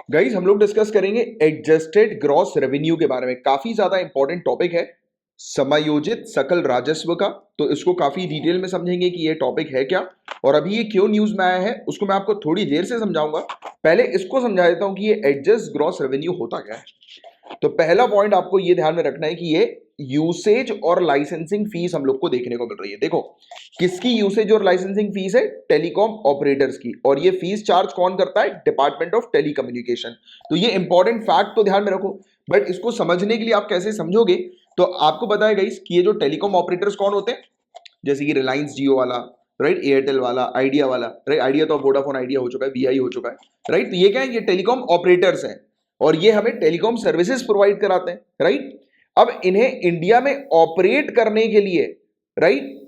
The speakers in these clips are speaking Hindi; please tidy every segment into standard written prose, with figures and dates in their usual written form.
गाइस हम लोग डिस्कस करेंगे एडजस्टेड ग्रॉस रेवेन्यू के बारे में। काफी ज्यादा इंपॉर्टेंट टॉपिक है, समायोजित सकल राजस्व का। तो इसको काफी डिटेल में समझेंगे कि ये टॉपिक है क्या और अभी ये क्यों न्यूज में आया है, उसको मैं आपको थोड़ी देर से समझाऊंगा। पहले इसको समझा देता हूं कि ये एडजस्ट ग्रॉस रेवेन्यू होता क्या है। तो पहला पॉइंट आपको ये ध्यान में रखना है कि ये यूसेज और लाइसेंसिंग फीस हम लोग को देखने को मिल रही है। देखो किसकी यूसेज और लाइसेंसिंग फीस है, टेलीकॉम ऑपरेटर्स की। और ये फीस चार्ज कौन करता है, डिपार्टमेंट ऑफ टेलीकम्युनिकेशन। तो ये इंपॉर्टेंट फैक्ट तो ध्यान में रखो, बट इसको समझने के लिए आप कैसे समझोगे, तो आपको बताया गाइस कि ये जो टेलीकॉम ऑपरेटर्स कौन होते हैं, जैसे कि रिलायंस जियो वाला, राइट, एयरटेल वाला, आइडिया वाला, राइट, आइडिया तो वोडाफोन आइडिया हो चुका है, वीआई हो चुका है, राइट। तो ये क्या है, ये टेलीकॉम ऑपरेटर्स हैं और ये हमें टेलीकॉम सर्विसेज प्रोवाइड कराते हैं, राइट। अब इन्हें इंडिया में ऑपरेट करने के लिए, राइट,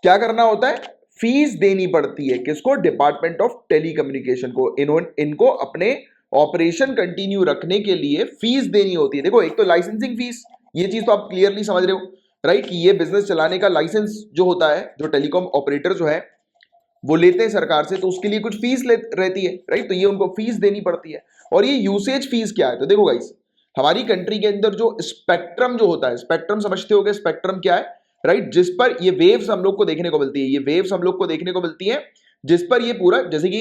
क्या करना होता है, फीस देनी पड़ती है। किसको, डिपार्टमेंट ऑफ टेलीकम्युनिकेशन को। इनको अपने ऑपरेशन कंटिन्यू रखने के लिए फीस देनी होती है। देखो एक तो लाइसेंसिंग फीस, ये चीज तो आप क्लियरली समझ रहे हो, राइट, कि ये बिजनेस चलाने का लाइसेंस जो होता है, जो टेलीकॉम ऑपरेटर जो है वो लेते हैं सरकार से, तो उसके लिए कुछ फीस रहती है, राइट। तो ये उनको फीस देनी पड़ती है। और ये यूसेज फीस क्या है, तो देखो गाइस, हमारी कंट्री के अंदर जो स्पेक्ट्रम जो होता है, स्पेक्ट्रम समझते होगे, स्पेक्ट्रम क्या है, राइट, जिस पर ये वेव्स हम लोग को देखने को मिलती है, ये वेव्स हम लोग को देखने को मिलती है, जिस पर ये पूरा, जैसे कि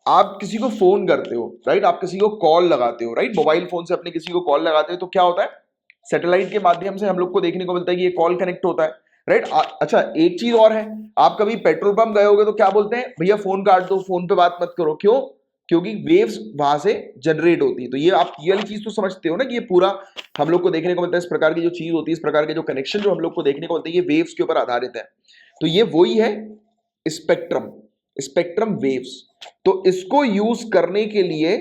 आप किसी को फोन करते हो, राइट, आप किसी को कॉल लगाते हो, राइट, मोबाइल फोन से अपने किसी को कॉल लगाते हो, तो क्या होता है, सैटेलाइट के माध्यम से हम लोग को देखने को मिलता है कि ये कॉल कनेक्ट होता है, राइट। अच्छा एक चीज और है, आप कभी पेट्रोल पंप गए होगे तो क्या बोलते हैं, भैया फोन काट दो, फोन पे बात मत करो, क्यों, क्योंकि वेव्स वहां से जनरेट होती है। तो ये आप ये वाली चीज तो समझते हो ना कि ये पूरा हम लोग को देखने को मिलता है, इस प्रकार की जो चीज होती है, इस प्रकार के जो कनेक्शन जो हम लोग को देखने को मिलते हैं, ये वेव्स के ऊपर आधारित है। तो ये वही है स्पेक्ट्रम, स्पेक्ट्रम वेव्स। तो इसको यूज करने के लिए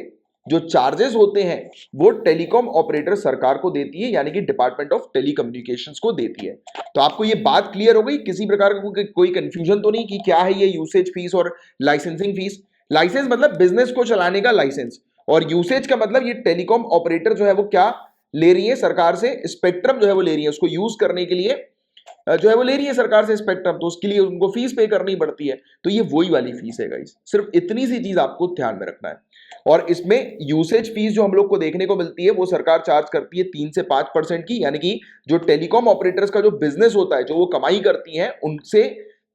जो चार्जेस होते हैं वो टेलीकॉम ऑपरेटर सरकार को देती है, यानी कि डिपार्टमेंट ऑफ टेलीकम्युनिकेशंस को देती है। तो आपको ये बात क्लियर हो गई, किसी प्रकार का कोई कंफ्यूजन तो नहीं कि क्या है ये यूसेज फीस और लाइसेंसिंग फीस। लाइसेंस मतलब बिजनेस को चलाने का लाइसेंस, और यूसेज का मतलब ये टेलीकॉम ऑपरेटर जो है वो क्या ले रही है सरकार से, स्पेक्ट्रम जो है वो ले रही है, उसको यूज करने के लिए जो है वो ले रही है सरकार से स्पेक्ट्रम, तो उसके लिए उनको फीस पे करनी पड़ती है। तो ये वही वाली फीस है गाइस, सिर्फ इतनी सी चीज आपको ध्यान में रखना है। और इसमें यूसेज फीस जो हम लोग को देखने को मिलती है वो सरकार चार्ज करती है 3 से 5% की, यानी कि जो टेलीकॉम ऑपरेटर्स का जो बिजनेस होता है, जो वो कमाई करती हैं, उनसे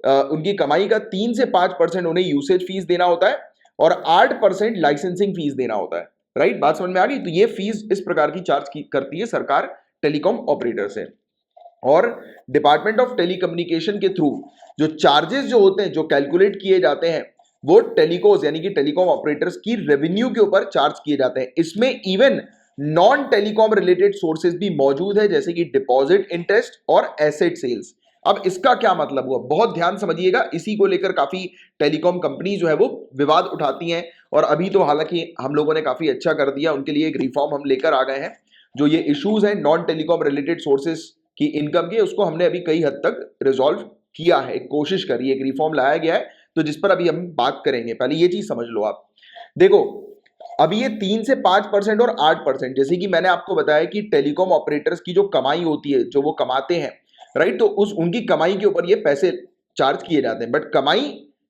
उनकी कमाई का 3 से 5% उन्हें यूसेज फीस देना होता है और 8% लाइसेंसिंग फीस देना होता है, राइट। बात समझ में आ गई। तो ये फीस इस प्रकार की चार्ज करती है सरकार टेलीकॉम ऑपरेटर से। और डिपार्टमेंट ऑफ टेलीकम्युनिकेशन के थ्रू जो चार्जेस जो होते हैं, जो कैलकुलेट किए जाते हैं, वो टेलीकोस यानी कि टेलीकॉम ऑपरेटर्स की रेवेन्यू के ऊपर चार्ज किए जाते हैं। इसमें even non telecom related sources भी मौजूद है, जैसे कि डिपॉजिट इंटरेस्ट और एसेट सेल्स। अब इसका क्या मतलब हुआ, बहुत ध्यान समझिएगा, इसी को लेकर काफी टेलीकॉम कंपनी जो है वो विवाद उठाती हैं। और अभी तो हालांकि हम लोगों ने काफी अच्छा कर दिया, उनके लिए एक रिफॉर्म हम लेकर आ गए हैं। जो ये इश्यूज हैं नॉन टेलीकॉम रिलेटेड सोर्सेज की इनकम के, उसको हमने अभी कई हद तक रिजॉल्व किया है, एक कोशिश करी, एक रिफॉर्म लाया गया है, तो जिस पर अभी हम बात करेंगे। पहले ये चीज समझ लो आप। देखो अभी ये 3 से 5% और 8%, जैसे कि मैंने आपको बताया कि टेलीकॉम ऑपरेटर्स की जो कमाई होती है, जो वो कमाते हैं, राइट, तो उस उनकी कमाई के ऊपर ये पैसे चार्ज किए जाते हैं। बट कमाई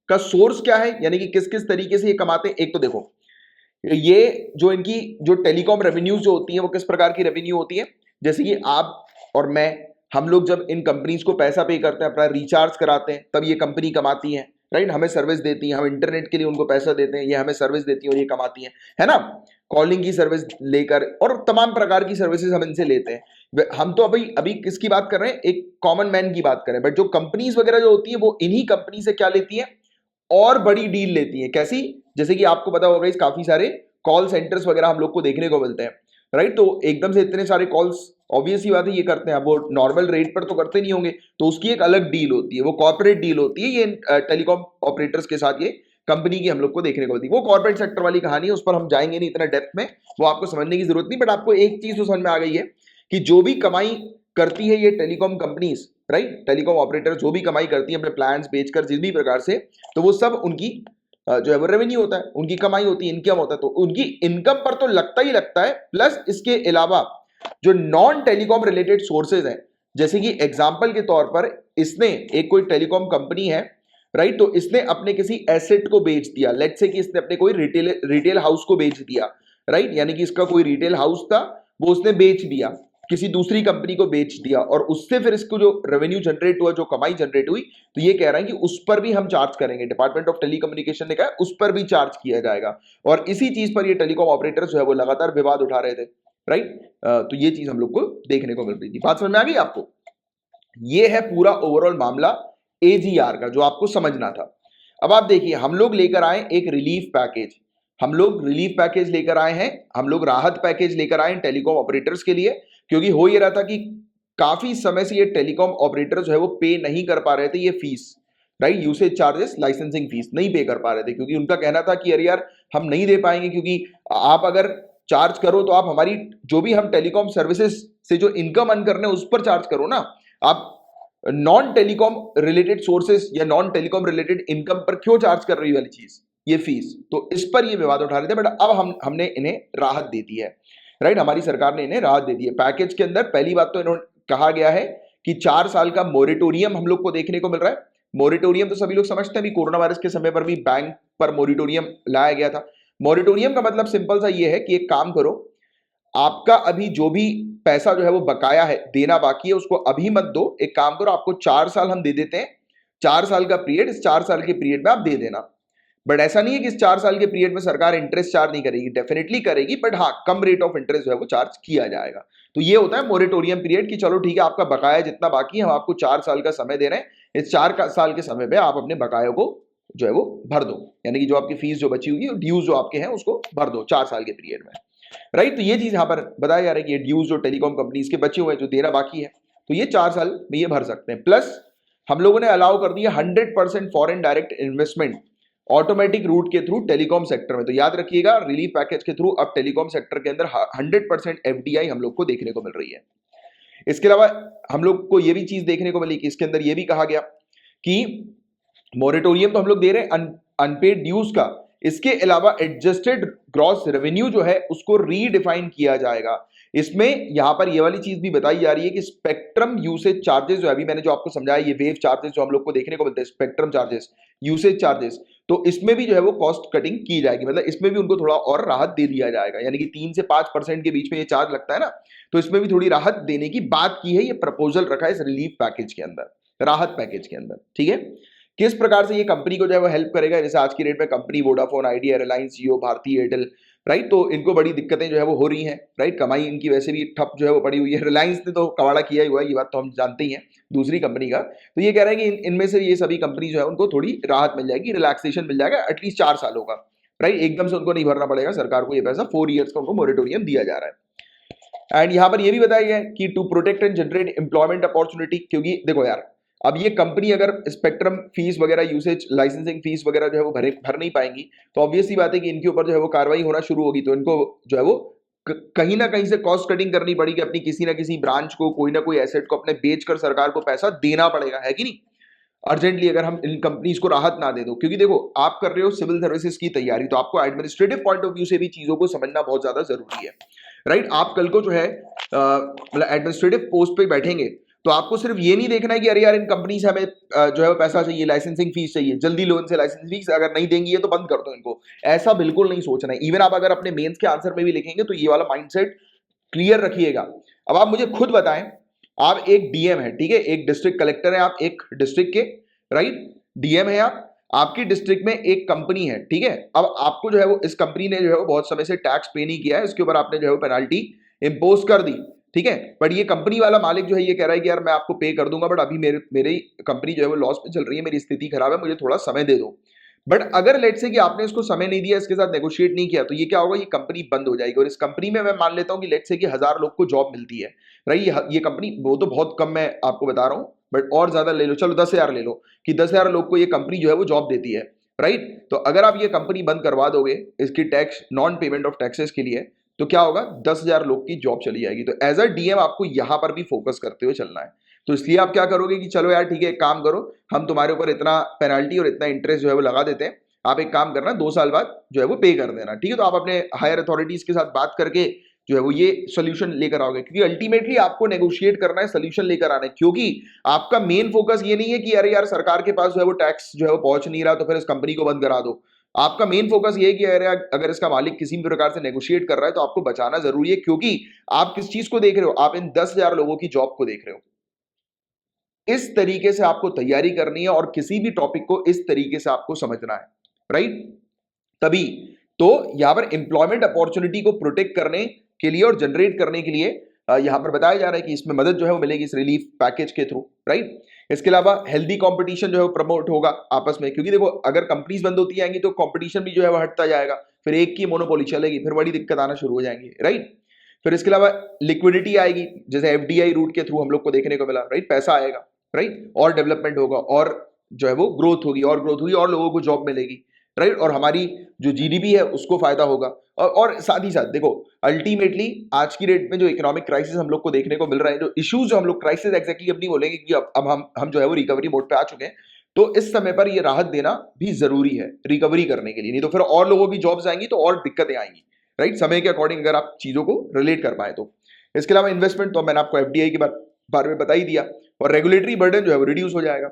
का सोर्स क्या है, यानी कि किस किस तरीके से ये कमाते हैं। एक तो देखो ये जो इनकी जो टेलीकॉम रेवेन्यूज जो होती है वो किस प्रकार की रेवेन्यू होती है, जैसे कि आप और मैं, हम लोग जब इन कंपनीज को पैसा पे करते हैं, अपना रिचार्ज कराते हैं, तब ये कंपनी कमाती है, राइट, हमें सर्विस देती है, हम इंटरनेट के लिए उनको पैसा देते हैं, ये हमें सर्विस देती है और ये कमाती है ना। कॉलिंग की सर्विस लेकर और तमाम प्रकार की सर्विसेज हम इनसे लेते हैं। हम तो अभी अभी किसकी बात कर रहे हैं, एक कॉमन मैन की बात करें, बट जो कंपनीज वगैरह जो होती है वो इन्हीं कंपनी से क्या लेती है, और बड़ी डील लेती है। कैसी, जैसे कि आपको पता होगा इस काफी सारे कॉल सेंटर्स वगैरह हम लोग को देखने को मिलते हैं, राइट। तो एकदम से इतने सारे कॉल्स, ऑब्वियस ही बात है ये करते हैं, अब वो नॉर्मल रेट पर तो करते नहीं होंगे, तो उसकी एक अलग डील होती है, वो कॉर्पोरेट डील होती है। ये टेलीकॉम ऑपरेटर्स के साथ ये कंपनी की हम लोग को देखने को मिलती है, वो कॉर्पोरेट सेक्टर वाली कहानी है, उस पर हम जाएंगे नहीं इतना डेप्थ में, वो आपको समझने की जरूरत नहीं। बट आपको एक चीज तो समझ में आ गई है कि जो भी कमाई करती है ये telecom companies, right, telecom operator जो भी कमाई करती है अपने प्लान्स बेचकर जिस भी प्रकार से, तो वो सब उनकी जो है वो रेवेन्यू होता है, उनकी कमाई होती है, इनकम होता है। तो उनकी इनकम पर तो लगता ही लगता है, प्लस इसके अलावा जो नॉन टेलीकॉम रिलेटेड सोर्सेज हैं, जैसे कि एग्जांपल के तौर पर इसने एक कोई टेलीकॉम कंपनी है, राइट। तो इसने अपने किसी एसेट को बेच दिया, लेट्स से कि इसने अपने कोई रिटेल हाउस को बेच दिया, राइट, यानी कि इसका कोई रिटेल हाउस था वो उसने बेच दिया, किसी दूसरी कंपनी को बेच दिया, और उससे फिर इसको जो रेवेन्यू जनरेट हुआ, जो कमाई जनरेट हुई, तो ये कह रहा है कि उस पर भी हम चार्ज करेंगे। डिपार्टमेंट ऑफ टेलीकम्युनिकेशन ने कहा उस पर भी चार्ज किया जाएगा, और इसी चीज पर ये टेलीकॉम ऑपरेटर जो है वो लगातार विवाद उठा रहे थे, राइट। तो ये चीज हम लोग को देखने को मिल रही थी। बात समझ में आ गई आपको? ये है पूरा ओवरऑल मामला एजीआर का जो आपको समझना था। अब आप देखिए, हम लोग लेकर आए एक रिलीफ पैकेज, हम लोग रिलीफ पैकेज लेकर आए हैं, हम लोग राहत पैकेज लेकर आए हैं टेलीकॉम ऑपरेटर्स के लिए, क्योंकि हो ये रहा था कि काफी समय से ये टेलीकॉम ऑपरेटर जो है वो पे नहीं कर पा रहे थे ये fees, right, usage charges, licensing fees नहीं पे कर पा रहे थे, क्योंकि उनका कहना था कि अरे यार हम नहीं दे पाएंगे, क्योंकि आप अगर चार्ज करो तो आप हमारी जो भी हम टेलीकॉम सर्विसेज से जो इनकम अर्न कर रहे हैं उस पर चार्ज करो ना, आप नॉन टेलीकॉम रिलेटेड सोर्सेस या नॉन टेलीकॉम रिलेटेड इनकम पर क्यों चार्ज कर रही वाली चीज ये फीस। तो इस पर ये विवाद उठा रहे थे, बट अब हमने इन्हें राहत दे दी है, राइट, हमारी सरकार ने इन्हें राहत दे दी है। पैकेज के अंदर पहली बात तो इन्होंने कहा गया है कि 4 साल का मोरिटोरियम हम लोग को देखने को मिल रहा है। मोरिटोरियम तो सभी लोग समझते हैं, अभी कोरोना वायरस के समय पर भी बैंक पर मोरिटोरियम लाया गया था। मोरिटोरियम का मतलब सिंपल सा ये है कि एक काम करो, आपका अभी जो भी पैसा जो है वो बकाया है, देना बाकी है, उसको अभी मत दो, एक काम करो, आपको 4 साल हम दे देते हैं, 4 साल का पीरियड, इस 4 साल के पीरियड में आप दे देना। बट ऐसा नहीं है कि इस 4 साल के पीरियड में सरकार इंटरेस्ट चार्ज नहीं करेगी, डेफिनेटली करेगी, बट हाँ कम रेट ऑफ इंटरेस्ट जो है वो चार्ज किया जाएगा। तो ये होता है मोरेटोरियम पीरियड, कि चलो ठीक है, आपका बकाया जितना बाकी है हम आपको 4 साल का समय दे रहे हैं, इस 4 साल के समय में आप अपने बकायों को जो है वो भर दो, यानी कि जो आपकी फीस जो बची हुई है, ड्यूज जो आपके हैं उसको भर दो 4 साल के पीरियड में, राइट। तो ये चीज यहाँ पर बताया जा रहा है कि ये ड्यूज जो टेलीकॉम कंपनीज के बचे हुए हैं जो देना बाकी है, तो ये 4 साल में ये भर सकते हैं। प्लस हम लोगों ने अलाउ कर दिया 100% foreign direct investment automatic route के थ्रू टेलीकॉम सेक्टर में। तो याद रखिएगा, रिलीफ पैकेज के थ्रू अब टेलीकॉम सेक्टर के अंदर 100% एफडीआई हम लोग को देखने को मिल रही है। इसके अलावा हम लोग को यह भी चीज देखने को मिली कि इसके अंदर यह भी कहा गया कि मोरेटोरियम तो हम लोग दे रहे हैं अनपेड ड्यूज का, इसके अलावा एडजस्टेड ग्रॉस रेवेन्यू जो है उसको रीडिफाइन किया जाएगा। इसमें यहां पर ये वाली चीज भी बताई जा रही है कि स्पेक्ट्रम यूसेज चार्जेस जो अभी मैंने जो आपको समझाया, ये वेव चार्जेस जो हम लोग को देखने को मिलते हैं, स्पेक्ट्रम चार्जेस, यूसेज चार्जेस, तो इसमें भी जो है वो कॉस्ट कटिंग की जाएगी, मतलब इसमें भी उनको थोड़ा और राहत दे दिया जाएगा, यानी कि 3 से 5% के बीच में ये चार्ज लगता है ना, तो इसमें भी थोड़ी राहत देने की बात की है, ये प्रपोजल रखा है इस रिलीफ पैकेज के अंदर, राहत पैकेज के अंदर, ठीक है। किस प्रकार से ये कंपनी को जो है वो हेल्प करेगा, जैसे आज की डेट में कंपनी वोडाफोन, आइडिया, रिलायंस, जियो, भारती एयरटेल, राइट, तो इनको बड़ी दिक्कतें जो है वो हो रही हैं, राइट, कमाई इनकी वैसे भी ठप जो है वो पड़ी हुई है। रिलायंस ने तो कवाड़ा किया ही हुआ है, ये बात तो हम जानते ही हैं, दूसरी कंपनी का। तो ये कह रहे हैं कि इनमें से ये सभी कंपनी जो है उनको थोड़ी राहत मिल जाएगी, रिलैक्सेशन मिल जाएगा एटलीस्ट 4 सालों का, राइट, एकदम से उनको नहीं भरना पड़ेगा सरकार को ये पैसा, 4 ईयर्स का उनको मोरेटोरियम दिया जा रहा है। एंड यहाँ पर ये भी बताया गया है कि to protect and generate employment opportunity, क्योंकि देखो यार, अब ये कंपनी अगर स्पेक्ट्रम फीस वगैरह, यूसेज लाइसेंसिंग फीस वगैरह जो है वो भर नहीं पाएंगी, तो ऑब्वियस सी बात है कि इनके ऊपर जो है वो कार्रवाई होना शुरू होगी, तो इनको जो है वो कहीं ना कहीं से कॉस्ट कटिंग करनी पड़ेगी, अपनी किसी ना किसी ब्रांच को, कोई ना कोई एसेट को अपने बेचकर सरकार को पैसा देना पड़ेगा, है कि नहीं, अर्जेंटली, अगर हम इन कंपनीज को राहत ना दे दो। क्योंकि देखो, आप कर रहे हो सिविल सर्विसेज की तैयारी, तो आपको एडमिनिस्ट्रेटिव पॉइंट ऑफ व्यू से भी चीजों को समझना बहुत ज्यादा जरूरी है, राइट। आप कल को जो है मतलब एडमिनिस्ट्रेटिव पोस्ट पे बैठेंगे, तो आपको सिर्फ ये नहीं देखना है कि अरे यार इन कंपनी से हमें जो है पैसा चाहिए, लाइसेंसिंग फीस चाहिए, जल्दी लो इनसे लाइसेंसिंग फीस, अगर नहीं देंगी ये तो बंद कर दो इनको, ऐसा बिल्कुल नहीं सोचना है। इवन आप अगर अपने मेंस के आंसर में भी लिखेंगे तो ये वाला माइंडसेट क्लियर रखिएगा। अब आप मुझे खुद बताएं, आप एक डीएम है, ठीक है, एक डिस्ट्रिक्ट कलेक्टर है आप एक डिस्ट्रिक्ट के, राइट, डीएम है आप, आपकी डिस्ट्रिक्ट में एक कंपनी है, ठीक है। अब आपको जो है वो इस कंपनी ने जो है वो बहुत समय से टैक्स पे नहीं किया है, इसके ऊपर आपने जो है वो पेनाल्टी इंपोज कर दी, ठीक है, बट ये कंपनी वाला मालिक जो है ये कह रहा है कि यार मैं आपको पे कर दूंगा, बट अभी मेरी कंपनी जो है वो लॉस में चल रही है, मेरी स्थिति खराब है, मुझे थोड़ा समय दे दो। बट अगर लेट से कि आपने इसको समय नहीं दिया, इसके साथ नेगोशिएट नहीं किया, तो ये क्या होगा, ये कंपनी बंद हो जाएगी। और इस कंपनी में मैं मान लेता हूं कि लेट से कि 1000 लोग को जॉब मिलती है, राइट, ये कंपनी, वो तो बहुत कम मैं आपको बता रहा हूं, बट और ज्यादा ले लो, चलो 10,000 ले लो कि 10,000 लोग को ये कंपनी जो है वो जॉब देती है, राइट। तो अगर आप ये कंपनी बंद करवा दोगे इसकी tax, non payment of taxes के लिए, तो क्या होगा, 10,000 लोग की जॉब चली जाएगी। तो एज अ डीएम आपको यहां पर भी फोकस करते हुए चलना है। तो इसलिए आप क्या करोगे कि चलो यार ठीक है, एक काम करो, हम तुम्हारे ऊपर इतना पेनल्टी और इतना इंटरेस्ट जो है वो लगा देते हैं, आप एक काम करना, 2 साल बाद जो है वो पे कर देना, ठीक है। तो आप अपने हायर अथॉरिटीज के साथ बात करके जो है वो ये सोल्यूशन लेकर आओगे, क्योंकि अल्टीमेटली आपको नेगोशिएट करना है, सोल्यूशन लेकर आना है, क्योंकि आपका मेन फोकस ये नहीं है कि अरे यार सरकार के पास जो है वो टैक्स जो है वो पहुंच नहीं रहा तो फिर इस कंपनी को बंद करा दो। आपका मेन फोकस ये है कि अगर इसका मालिक किसी भी प्रकार से नेगोशिएट कर रहा है तो आपको बचाना जरूरी है, क्योंकि आप किस चीज को देख रहे हो, आप इन 10,000 लोगों की जॉब को देख रहे हो। इस तरीके से आपको तैयारी करनी है और किसी भी टॉपिक को इस तरीके से आपको समझना है, राइट। तभी तो यहां पर एम्प्लॉयमेंट अपॉर्चुनिटी को प्रोटेक्ट करने के लिए और जनरेट करने के लिए यहां पर बताया जा रहा है कि इसमें मदद जो है वो मिलेगी इस रिलीफ पैकेज के थ्रू, राइट। इसके अलावा हेल्दी कंपटीशन जो है वो प्रमोट होगा आपस में, क्योंकि देखो अगर कंपनीज बंद होती जाएंगी तो कंपटीशन भी जो है वो हटता जाएगा, फिर एक की मोनोपोली चलेगी, फिर बड़ी दिक्कत आना शुरू हो जाएंगी, राइट। फिर इसके अलावा लिक्विडिटी आएगी, जैसे एफडीआई रूट के थ्रू हम लोग को देखने को मिला, राइट, पैसा आएगा, राइट, और डेवलपमेंट होगा और जो है वो ग्रोथ होगी और लोगों को जॉब मिलेगी, राइट, और हमारी जो जीडीपी है उसको फायदा होगा। और साथ ही साथ देखो अल्टीमेटली आज की डेट में जो इकोनॉमिक क्राइसिस हम लोग को देखने को मिल रहा है, जो इश्यूज जो हम लोग क्राइसिस एक्जैक्टली अब नहीं बोलेंगे कि अब हम जो है वो रिकवरी मोड पे आ चुके हैं, तो इस समय पर ये राहत देना भी जरूरी है रिकवरी करने के लिए, नहीं तो फिर और लोगों की जॉब्स आएंगी तो और दिक्कतें आएंगी, राइट, समय के अकॉर्डिंग अगर आप चीजों को रिलेट कर पाए तो। इसके अलावा इन्वेस्टमेंट तो मैंने आपको एफडीआई के बारे में बता ही दिया, और रेगुलेटरी बर्डन जो है वो रिड्यूस हो जाएगा,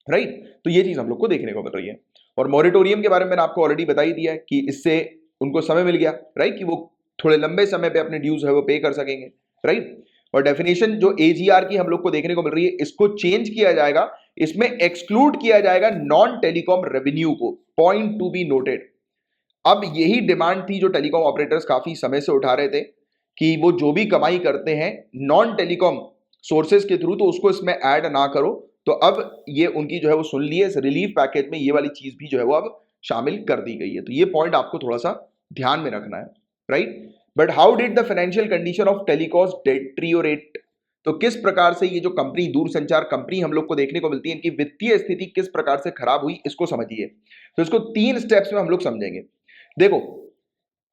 राइट। तो ये चीज हम लोग को देखने को मिल रही है। और मॉरिटोरियम के बारे में मैंने आपको ऑलरेडी बता ही दिया है कि इससे उनको समय मिल गया, राइट, कि वो थोड़े लंबे समय पे अपने ड्यूज है वो पे कर सकेंगे, राइट। और डेफिनेशन जो एजीआर की हम लोग को देखने को मिल रही है, इसको चेंज किया जाएगा, इसमें एक्सक्लूड किया जाएगा नॉन टेलीकॉम रेवेन्यू को, पॉइंट टू बी नोटेड। अब यही डिमांड थी जो टेलीकॉम ऑपरेटर्स काफी समय से उठा रहे थे कि वो जो भी कमाई करते हैं नॉन टेलीकॉम सोर्सेज के थ्रू तो उसको इसमें ऐड ना करो, तो अब ये उनकी जो है वो सुन लिए, इस रिलीफ पैकेज में ये वाली चीज भी जो है वो अब शामिल कर दी गई है। तो ये पॉइंट आपको थोड़ा सा ध्यान में रखना है, right. But how did the financial condition of telecom deteriorate, तो किस प्रकार से ये जो कंपनी दूरसंचार कंपनी हम लोग को देखने को मिलती है, इनकी वित्तीय स्थिति किस प्रकार से खराब हुई, इसको समझिए। तो इसको 3 स्टेप्स में हम लोग समझेंगे। देखो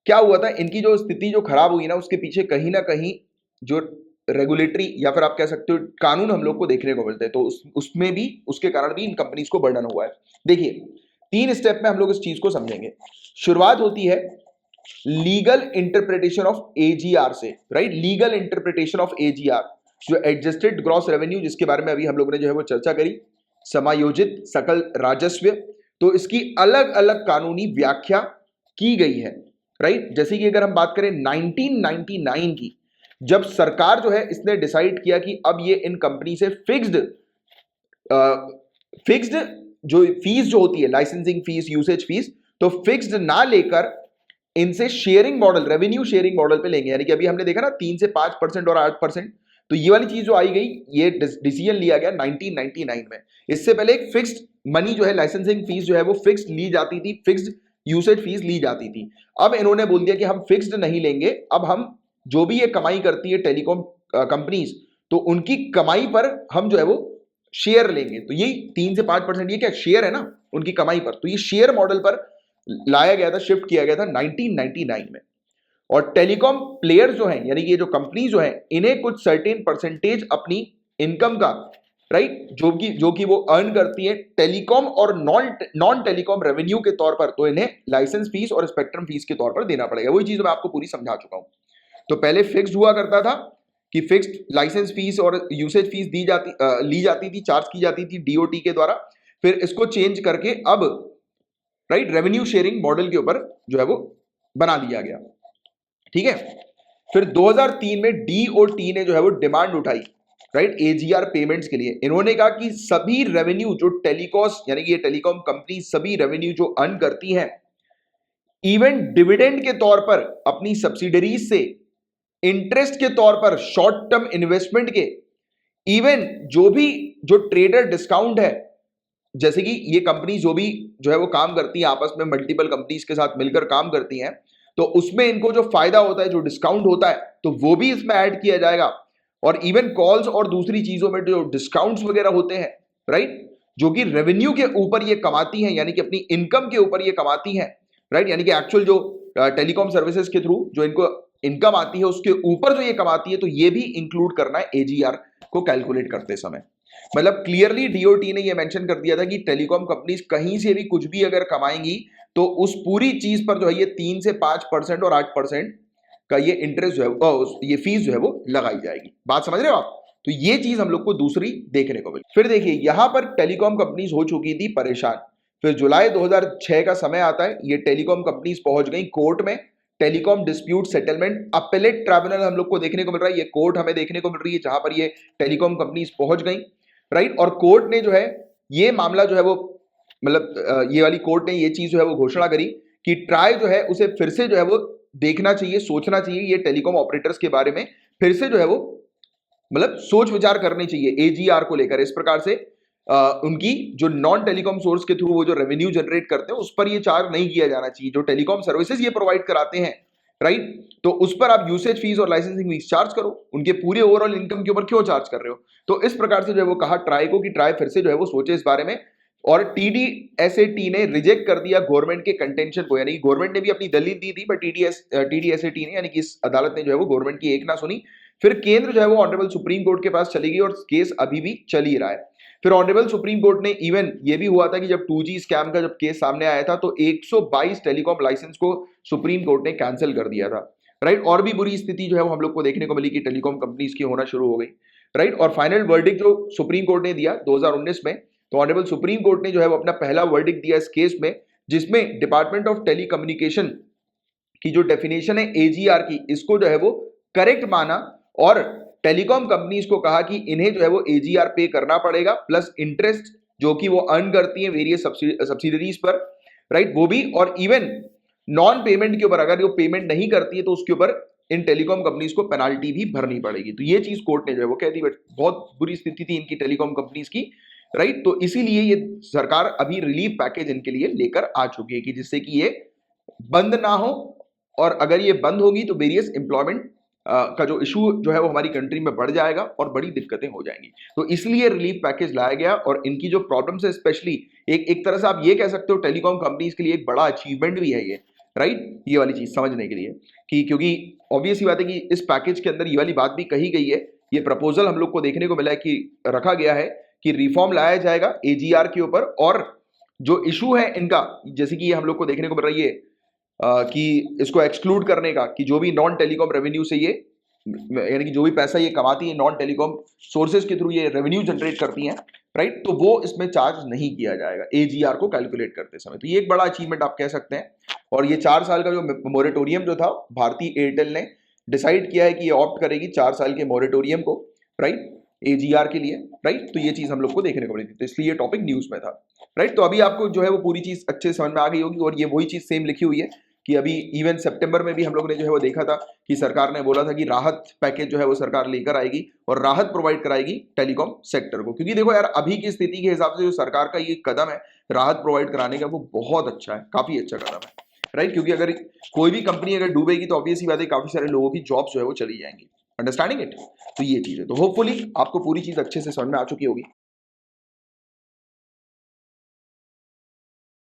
क्या हुआ था, इनकी जो स्थिति जो खराब हुई ना, उसके पीछे कहीं ना कहीं जो रेगुलेटरी या फिर आप कह सकते हो कानून हम लोग को देखने को मिलते हैं, तो उसमें भी उसके कारण भी इन कंपनीज को बर्डन हुआ है। देखिए 3 स्टेप में हम लोग इस चीज को समझेंगे। शुरुआत होती है लीगल इंटरप्रिटेशन ऑफ एजीआर से, right, legal interpretation of AGR, जो एडजस्टेड ग्रॉस रेवेन्यू जिसके बारे में अभी हम लोगों ने जो है वो चर्चा करी, समायोजित सकल राजस्व, तो इसकी अलग अलग कानूनी व्याख्या की गई है, राइट। जैसे कि अगर हम बात करें 1999 की, जब सरकार जो है इसने डिसाइड किया कि अब ये इन कंपनी से फिक्स्ड जो फीस जो होती है, लाइसेंसिंग फीस, यूसेज फीस, तो फिक्स्ड ना लेकर इनसे sharing model, revenue sharing model पे लेंगे, यानी कि अभी हमने देखा ना 3 से 5% और 8%, तो ये वाली चीज जो आई गई, ये डिसीजन लिया गया 1999 में। इससे पहले एक फिक्स्ड मनी जो है, लाइसेंसिंग फीस जो है वो फिक्स्ड ली जाती थी, फिक्स्ड यूसेज फीस ली जाती थी। अब इन्होंने बोल दिया कि हम फिक्स्ड नहीं लेंगे, अब हम जो भी ये कमाई करती है टेलीकॉम कंपनीज, तो उनकी कमाई पर हम जो है वो शेयर लेंगे। तो ये 3 से 5% ये क्या शेयर है ना उनकी कमाई पर, तो ये शेयर मॉडल पर लाया गया था, शिफ्ट किया गया था 1999 में। और टेलीकॉम प्लेयर्स जो हैं, यानी कि ये जो कंपनी जो है, इन्हें कुछ सर्टेन परसेंटेज अपनी इनकम का, राइट, जो कि वो अर्न करती है टेलीकॉम और नॉन टेलीकॉम रेवेन्यू के तौर पर, तो इन्हें लाइसेंस फीस और स्पेक्ट्रम फीस के तौर पर देना पड़ेगा। वही चीज मैं आपको पूरी समझा चुका हूं। तो पहले फिक्स्ड हुआ करता था कि फिक्स्ड लाइसेंस फीस और यूसेज फीस ली जाती थी, चार्ज की जाती थी डीओटी के द्वारा। फिर इसको चेंज करके अब, राइट, रेवेन्यू शेयरिंग मॉडल के ऊपर जो है वो बना दिया गया, ठीक है। फिर 2003 में डीओटी ने जो है वो डिमांड उठाई, राइट, एजीआर पेमेंट्स के लिए। इन्होंने कहा कि सभी रेवेन्यू जो टेलीकॉस यानी कि ये टेलीकॉम कंपनी सभी रेवेन्यू जो अर्न करती हैं, इवन डिविडेंड के तौर पर अपनी सब्सिडरीज से, इंटरेस्ट के तौर पर, शॉर्ट टर्म इन्वेस्टमेंट के, इवन जो ट्रेडर डिस्काउंट है, जैसे कि ये कंपनी जो भी जो है वो काम करती है आपस में, मल्टीपल कंपनीज के साथ मिलकर काम करती हैं, तो उसमें इनको जो फायदा होता है, जो डिस्काउंट होता है, तो वो भी इसमें ऐड किया जाएगा। और इवन कॉल्स और दूसरी चीजों में जो डिस्काउंट्स वगैरह होते हैं, राइट, जो कि रेवेन्यू के ऊपर ये कमाती हैं, यानी कि अपनी इनकम के ऊपर ये कमाती हैं, राइट, यानी कि एक्चुअल जो टेलीकॉम सर्विसेज के थ्रू जो इनको इनकम आती है उसके ऊपर जो ये कमाती है, तो ये भी इंक्लूड करना है एजीआर को कैलकुलेट करते समय। मतलब क्लियरली डीओटी ने ये मेंशन कर दिया था कि टेलीकॉम कंपनीज कहीं से भी कुछ भी अगर कमाएंगी तो उस पूरी चीज पर जो है ये 3 से 5% और 8% का ये इंटरेस्ट जो है ये फीस जो है वो लगाई जाएगी। बात समझ रहे हो आप? तो ये चीज हम लोग को दूसरी देखने को मिली। फिर देखिए यहां पर टेलीकॉम कंपनीज हो चुकी थी परेशान। फिर जुलाई 2006 का समय आता है, ये टेलीकॉम कंपनीज पहुंच गई कोर्ट में। Telecom dispute settlement appellate tribunal हम लोग को देखने को मिल रहा है, ये कोर्ट हमें देखने को मिल रही है जहां पर ये टेलीकॉम कंपनीज पहुंच गई, राइट। और कोर्ट ने जो है ये मामला जो है वो मतलब ये वाली कोर्ट ने ये चीज जो है वो घोषणा करी कि ट्राई जो है उसे फिर से जो है वो देखना चाहिए, सोचना चाहिए, ये टेलीकॉम ऑपरेटर्स के बारे में फिर से जो है वो मतलब सोच विचार करनी चाहिए एजीआर को लेकर। इस प्रकार से उनकी जो नॉन टेलीकॉम सोर्स के थ्रू वो जो रेवेन्यू जनरेट करते हैं उस पर ये चार्ज नहीं किया जाना चाहिए, जो टेलीकॉम सर्विसेज ये प्रोवाइड कराते हैं, राइट। तो उस पर आप यूसेज फीस और लाइसेंसिंग फीस चार्ज करो, उनके पूरे ओवरऑल इनकम के ऊपर क्यों चार्ज कर रहे हो? तो इस प्रकार से जो है वो कहा ट्राई को कि ट्राई फिर से जो है वो सोचे इस बारे में। और टीडीएसएटी ने रिजेक्ट कर दिया गवर्नमेंट के कंटेंशन को, यानी गवर्नमेंट ने भी अपनी दलील दी थी बट टीडीएसएटी ने यानी कि इस अदालत ने जो है वो गवर्नमेंट की एक ना सुनी। फिर केंद्र जो है वो ऑनरेबल सुप्रीम कोर्ट के पास चली गई और केस अभी भी चल ही रहा है। फिर ऑनरेबल सुप्रीम कोर्ट ने इवन ये भी हुआ था कि जब 2G स्कैम का जब केस सामने आया था तो 122 टेलीकॉम लाइसेंस को सुप्रीम कोर्ट ने कैंसिल कर दिया था, राइट। और भी बुरी स्थिति जो है वो हम लोग को देखने को मिली कि टेलीकॉम कंपनीज की होना शुरू हो गई, राइट। और फाइनल वर्डिक्ट जो सुप्रीम कोर्ट ने दिया 2019 में, तो ऑनरेबल सुप्रीम कोर्ट ने जो है वो अपना पहला वर्डिक्ट दिया इस केस में, जिसमें डिपार्टमेंट ऑफ टेलीकम्युनिकेशन की जो डेफिनेशन है एजीआर की, इसको जो है वो करेक्ट माना और टेलीकॉम कंपनीज को कहा कि इन्हें जो है वो एजीआर पे करना पड़ेगा प्लस इंटरेस्ट जो कि वो अर्न करती है वेरियस सब्सिडरीज पर, राइट, वो भी। और इवन नॉन पेमेंट के ऊपर अगर वो पेमेंट नहीं करती है तो उसके ऊपर इन टेलीकॉम कंपनीज को पेनाल्टी भी भरनी पड़ेगी। तो ये चीज कोर्ट ने जो है वो कह दी, बट बहुत बुरी स्थिति थी इनकी टेलीकॉम कंपनीज की, राइट। तो इसीलिए ये सरकार अभी रिलीफ पैकेज इनके लिए लेकर आ चुकी है कि जिससे कि ये बंद ना हो, और अगर ये बंद होगी तो वेरियस एम्प्लॉयमेंट का जो इशू जो है वो हमारी कंट्री में बढ़ जाएगा और बड़ी दिक्कतें हो जाएंगी। तो इसलिए रिलीफ पैकेज लाया गया और इनकी जो प्रॉब्लम्स है स्पेशली एक तरह से आप ये कह सकते हो टेलीकॉम कंपनीज के लिए एक बड़ा अचीवमेंट भी है ये, राइट, ये वाली चीज समझने के लिए कि क्योंकि ऑब्वियस ही बात है कि इस पैकेज के अंदर ये वाली बात भी कही गई है, ये प्रपोजल हम लोग को देखने को मिला है कि रखा गया है कि रिफॉर्म लाया जाएगा एजीआर के ऊपर, और जो इशू है इनका जैसे कि हम लोग को देखने को मिल रही है कि इसको एक्सक्लूड करने का, कि जो भी नॉन टेलीकॉम रेवेन्यू से ये यानी कि जो भी पैसा ये कमाती है नॉन टेलीकॉम सोर्सेज के थ्रू ये रेवेन्यू जनरेट करती हैं, राइट, तो वो इसमें चार्ज नहीं किया जाएगा एजीआर को कैलकुलेट करते समय। तो ये एक बड़ा अचीवमेंट आप कह सकते हैं। और ये 4 साल का जो मोरेटोरियम जो था भारतीय एयरटेल ने डिसाइड किया है कि ये ऑप्ट करेगी 4 साल के मोरेटोरियम को, राइट, एजीआर के लिए, राइट। तो ये चीज हम लोग को देखने को मिली थी, तो इसलिए टॉपिक न्यूज में था, राइट। तो अभी आपको जो है वो पूरी चीज अच्छे समझ में आ गई होगी। और ये वही चीज सेम लिखी हुई है कि अभी इवन सितंबर में भी हम लोग ने जो है वो देखा था कि सरकार ने बोला था कि राहत पैकेज जो है वो सरकार लेकर आएगी और राहत प्रोवाइड कराएगी टेलीकॉम सेक्टर को। क्योंकि देखो यार अभी की स्थिति के हिसाब से जो सरकार का ये कदम है राहत प्रोवाइड कराने का, वो बहुत अच्छा है, काफी अच्छा कदम है, राइट। क्योंकि अगर कोई भी कंपनी अगर डूबेगी तो ऑब्वियस ही बात है काफी सारे लोगों की जॉब्स जो है वो चली जाएंगी, अंडरस्टैंडिंग इट। तो ये चीज है, तो होपफुली आपको पूरी चीज अच्छे से समझ में आ चुकी होगी।